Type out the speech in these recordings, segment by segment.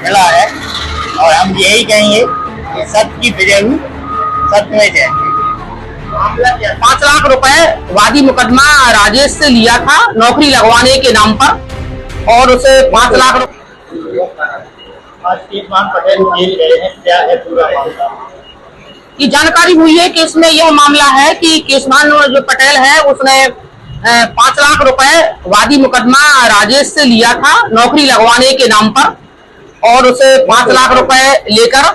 मिला है और हम यही कहेंगे कि सत्य की विजय हुई, सत्य में जय। 5 लाख रुपए वादी मुकदमा राजेश से लिया था नौकरी लगवाने के नाम पर और उसे 5 लाख आज केशवान पटेल जेल गए हैं, क्या है पूरा मामला? की जानकारी हुई है कि इसमें यह मामला है कि केशवान जो पटेल है उसने 5 लाख रुपए वादी मुकदमा राजेश से लिया था नौकरी लगवाने के नाम पर और उसे 5 लाख रुपए लेकर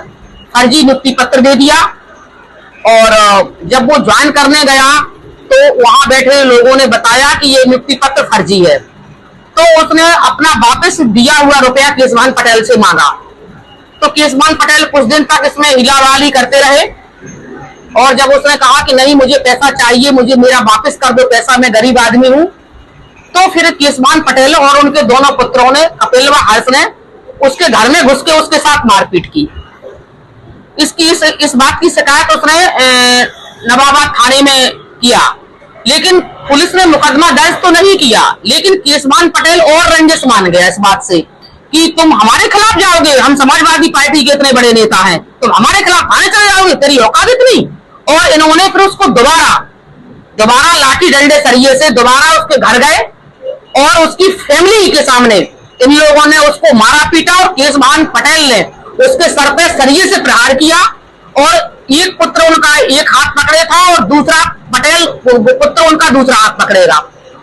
फर्जी नियुक्ति पत्र दे दिया और जब वो ज्वाइन करने गया तो वहां बैठे लोगों ने बताया कि ये नियुक्ति पत्र फर्जी है, तो उसने अपना वापस दिया हुआ रुपया केशवान पटेल से मांगा। तो केशवान पटेल कुछ दिन तक इसमें हिलावाली करते रहे और जब उसने कहा कि नहीं मुझे पैसा चाहिए, मुझे मेरा वापस कर दो पैसा, मैं गरीब आदमी हूं, तो फिर केशवान पटेल और उनके दोनों पुत्रों ने, कपिल व हर्ष ने, उसके घर में घुस के उसके साथ मारपीट की। इस बात की शिकायत उसने नवाबाद थाने में किया, लेकिन पुलिस ने मुकदमा दर्ज तो नहीं किया, लेकिन केशवान पटेल और रंजिश मान गया इस बात से कि तुम हमारे खिलाफ जाओगे, हम समाजवादी पार्टी के इतने बड़े नेता हैं, तुम हमारे खिलाफ थाने चले जाओगे, तेरी औकात इतनी। और इन्होंने फिर उसको दोबारा लाठी डंडे सरिये से दोबारा उसके घर गए और उसकी फैमिली के सामने इन लोगों ने उसको मारा पीटा और केशवान पटेल ने उसके सर पे सरिये से प्रहार किया और एक पुत्र उनका एक हाथ पकड़े था और दूसरा पटेल पुत्र उनका दूसरा हाथ पकड़ेगा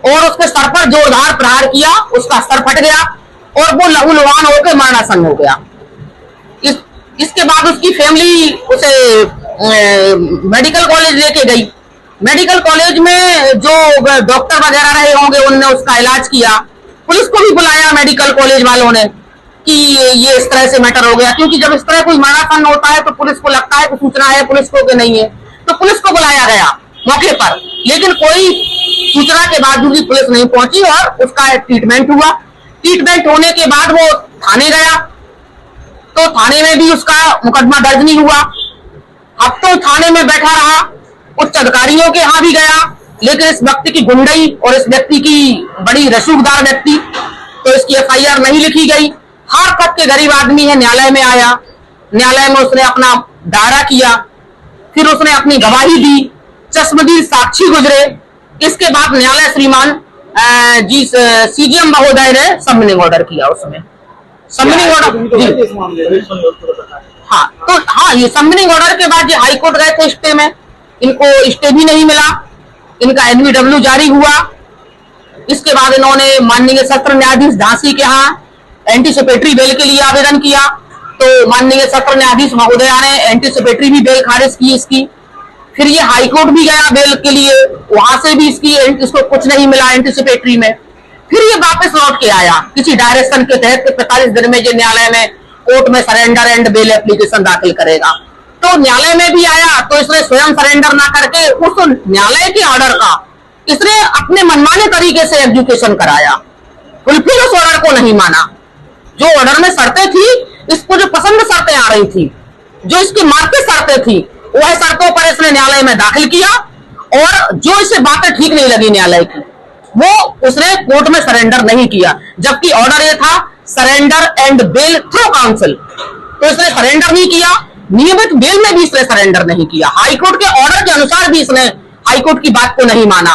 और उसके सर पर जोरदार प्रहार किया, उसका सर फट गया और वो लहूलुहान होकर मरणासन हो गया। इसके बाद उसकी फैमिली उसे मेडिकल कॉलेज लेके गई। मेडिकल कॉलेज में जो डॉक्टर वगैरह रहे होंगे उनने उसका इलाज किया। पुलिस को भी बुलाया मेडिकल कॉलेज वालों ने कि ये इस तरह से मैटर हो गया, क्योंकि जब इस तरह कोई मरणासन होता है तो पुलिस को लगता है कि सूचना है पुलिस को कि नहीं है, तो पुलिस को बुलाया गया मौके पर, लेकिन कोई सूचना के बावजूद भी पुलिस नहीं पहुंची और उसका ट्रीटमेंट हुआ। ट्रीटमेंट होने के बाद वो थाने गया तो थाने में भी उसका मुकदमा दर्ज नहीं हुआ। अब तो थाने में बैठा रहा, उच्च अधिकारियों के यहाँ भी गया, लेकिन इस व्यक्ति की गुंडई और इस व्यक्ति की बड़ी रसूखदार व्यक्ति, तो इसकी FIR नहीं लिखी गई। हर तक के गरीब आदमी है, न्यायालय में आया, न्यायालय में उसने अपना दायरा किया, फिर उसने अपनी गवाही दी, चश्मदीद साक्षी गुजरे। इसके बाद न्यायालय श्रीमान जी CGM महोदय ने सबमिनिंग ऑर्डर किया। उसमें सबमिनिंग ऑर्डर हाँ, तो हाँ, ये सबमिनिंग ऑर्डर के बाद ये हाईकोर्ट गए थे स्टे में, इनको स्टे भी नहीं मिला, इनका NVW जारी हुआ। इसके बाद इन्होंने माननीय सत्र न्यायाधीश झांसी के यहाँ एंटीसिपेटरी बेल के लिए आवेदन किया, तो माननीय सत्र न्यायाधीश महोदया ने एंटीसिपेटरी भी बेल खारिज की इसकी। फिर ये हाईकोर्ट भी गया बेल के लिए, वहां से भी इसको कुछ नहीं मिला एंटीसिपेटरी में। फिर ये वापस लौट के आया किसी डायरेक्शन के तहत 45 दिन में ये न्यायालय में कोर्ट में सरेंडर एंड बेल एप्लीकेशन दाखिल करेगा। तो न्यायालय में भी आया तो इसने स्वयं सरेंडर ना करके उस न्यायालय के ऑर्डर का इसने अपने मनमाने तरीके से एग्जीक्यूशन कराया, फुलफिल उस ऑर्डर को नहीं माना। जो ऑर्डर में शर्तें थी, इसको जो पसंद शर्तें आ रही थी, जो इसकी मार्केट शर्तें थी, वह शर्तों पर इसने न्यायालय में दाखिल किया और जो इसे बातें ठीक नहीं लगी न्यायालय की, वो उसने कोर्ट में सरेंडर नहीं किया, जबकि ऑर्डर ये था surrender and bail through council, तो इसने सरेंडर नहीं किया। नियमित बेल में भी इसने सरेंडर नहीं किया। हाईकोर्ट के ऑर्डर के अनुसार भी इसने हाईकोर्ट की बात को नहीं माना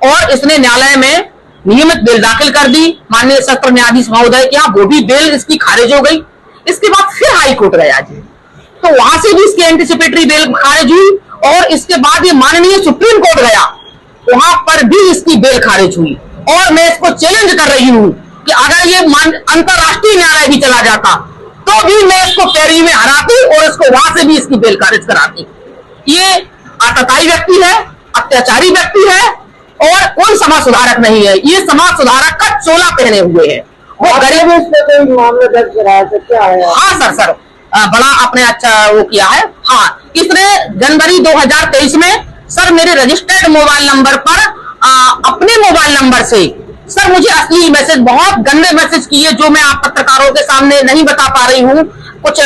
और इसने न्यायालय में नियमित बेल दाखिल कर दी माननीय सत्र न्यायाधीश महोदय के यहाँ, वो भी बेल इसकी खारिज हो गई। इसके बाद फिर हाईकोर्ट गया जी, तो वहां से भी इसकी एंटीसिपेटरी बेल खारिज हुई और इसके बाद ये माननीय सुप्रीम कोर्ट गया, वहां पर भी इसकी बेल खारिज हुई। और मैं इसको चैलेंज कर रही हूं कि अगर ये अंतरराष्ट्रीय न्यायालय भी चला जाता तो भी मैं इसको पैरवी में हराती और इसको वहां से भी इसकी बेल खारिज कराती। ये आतताई व्यक्ति है, अत्याचारी व्यक्ति है और कोई समाज सुधारक नहीं है। ये समाज सुधारक का चोला पहने हुए है। वो गरीब मामला दर्ज कराया था क्या है? हाँ सर बड़ा आपने अच्छा वो किया है। हाँ, इसने जनवरी 2023 में सर मेरे रजिस्टर्ड मोबाइल नंबर पर अपने मोबाइल नंबर से सर मुझे असली मैसेज, बहुत गंदे मैसेज किए जो मैं आप पत्रकारों के सामने नहीं बता पा रही हूँ, कुछ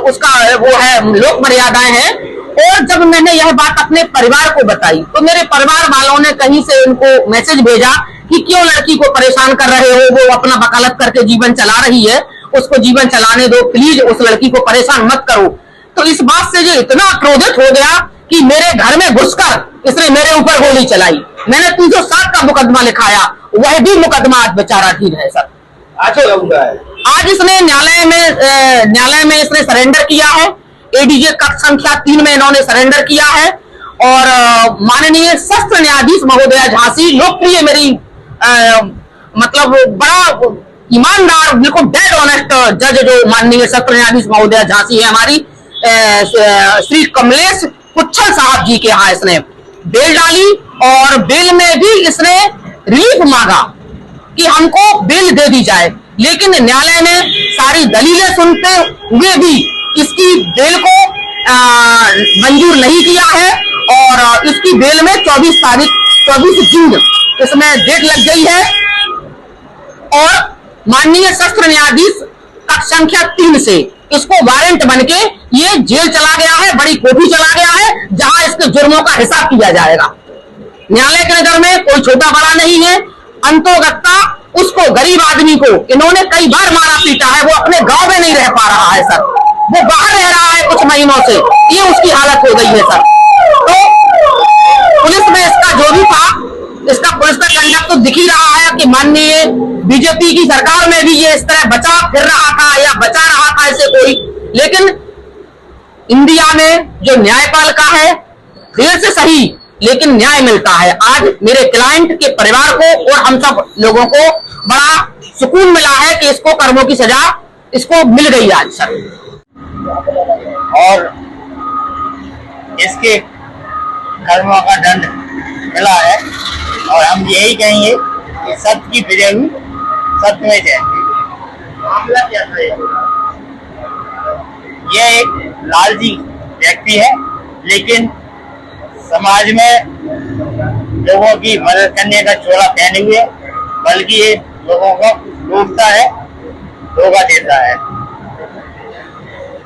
उसका वो है लोक मर्यादाएं हैं। और जब मैंने यह बात अपने परिवार को बताई तो मेरे परिवार वालों ने कहीं से उनको मैसेज भेजा कि क्यों लड़की को परेशान कर रहे हो, वो अपना वकालत करके जीवन चला रही है उसको जीवन चलाने दो, प्लीज उस लड़की को परेशान मत करो। तो इस बात से जो इतना क्रोधित हो गया कि मेरे घर में घुसकर इसने मेरे ऊपर गोली चलाई। मैंने 307 का मुकदमा लिखाया, वह भी मुकदमा आज बेचारा ठीक है सर। आज क्या हुआ है? आज इसने न्यायालय में इसने सरेंडर किया है। एडीजे कक्ष संख्या 3 में इन्होंने सरेंडर किया है। और माननीय शस्त्र न्यायाधीश महोदया झांसी, लोकप्रिय मेरी मतलब बड़ा ईमानदार, बिल्कुल डेड ऑनेस्ट जज जो माननीय शस्त्र न्यायाधीश महोदया झांसी है हमारी, श्री कमलेश पुच्छल साहब जी के यहाँ इसने बेल डाली। और बेल में भी इसने रिलीफ मांगा कि हमको बेल दे दी जाए, लेकिन न्यायालय ने सारी दलीलें सुनते हुए भी इसकी बेल को मंजूर नहीं किया है। और इसकी बेल में 24 जून इसमें डेट लग गई है। और माननीय शस्त्र न्यायाधीश कक्ष संख्या 3 से इसको वारंट बनके ये जेल चला गया है, बड़ी कोठी चला गया है, जहां इसके जुर्मों का हिसाब किया जाएगा। न्यायालय के नजर में कोई छोटा बड़ा नहीं है। अंतोगत्ता उसको, गरीब आदमी को इन्होंने कई बार मारा पीटा है, वो अपने गांव में नहीं रह पा रहा है सर, वो बाहर रह रहा है कुछ महीनों से, ये उसकी हालत हो गई है सर। तो पुलिस में इसका जो भी था, इसका पुलिस का कंडक्ट तो दिख ही रहा है कि माननीय बीजेपी की सरकार में भी ये इस तरह बचा फिर रहा था या बचा रहा था ऐसे कोई। लेकिन इंडिया में जो न्यायपालिका है, देर से सही लेकिन न्याय मिलता है। आज मेरे क्लाइंट के परिवार को और हम सब लोगों को बड़ा सुकून मिला है कि इसको कर्मों की सजा इसको मिल गई आज सर। और इसके कर्मों का दंड मिला है। और हम यही कहेंगे कि सत्य की विजय हुई, सत्य में जय। मामला क्या था? यह एक लालची व्यक्ति है, लेकिन समाज में लोगों की मदद करने का चोला पहने हुए, बल्कि ये लोगों को लूटता है, धोखा देता है।